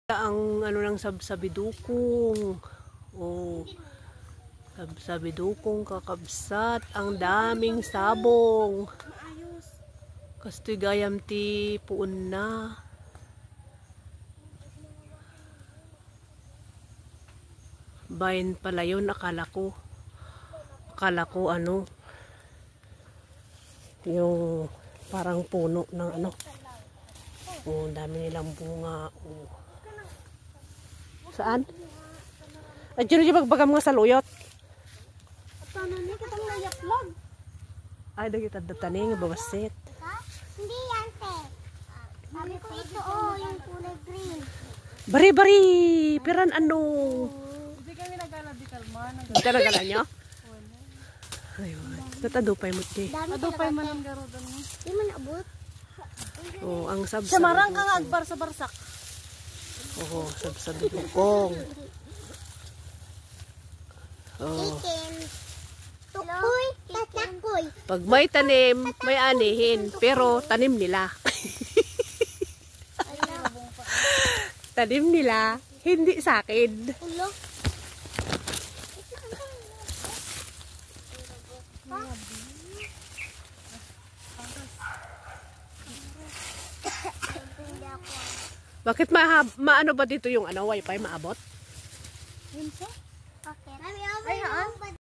Ang ano ng sabsabidukong. Oh. Sabsabidukong kakabsat. Ang daming sabong. Kastoy gayam ti puun na. Bayan pala yun. Akala ko ano. Yung parang puno ng ano. Oh, dami nilang bunga. Oh. Saan? Ay, dyan magbagam nga sa luyot. Ay, dagit at dataning, babasit. Hindi yan, te. Sabi ko ito, yung kulay green. Bari-bari! Piran ano? Hindi kami nagala di kalman. Hindi ka nagala nyo? Ayun. Tatadupay mo, te. Adupay man ang garudan mo. Hindi mo naabot. Oh, ang Samarang kang agbar sa barsak. Oo, sabsabidukong. Oh. Itim. Tukoy, tatakoy. Pag may tanim, may anihin. Pero tanim nila. Tanim nila, hindi sa akin. Ulo. Bakit maano ba dito yung ano, wifi maabot? Yun siya?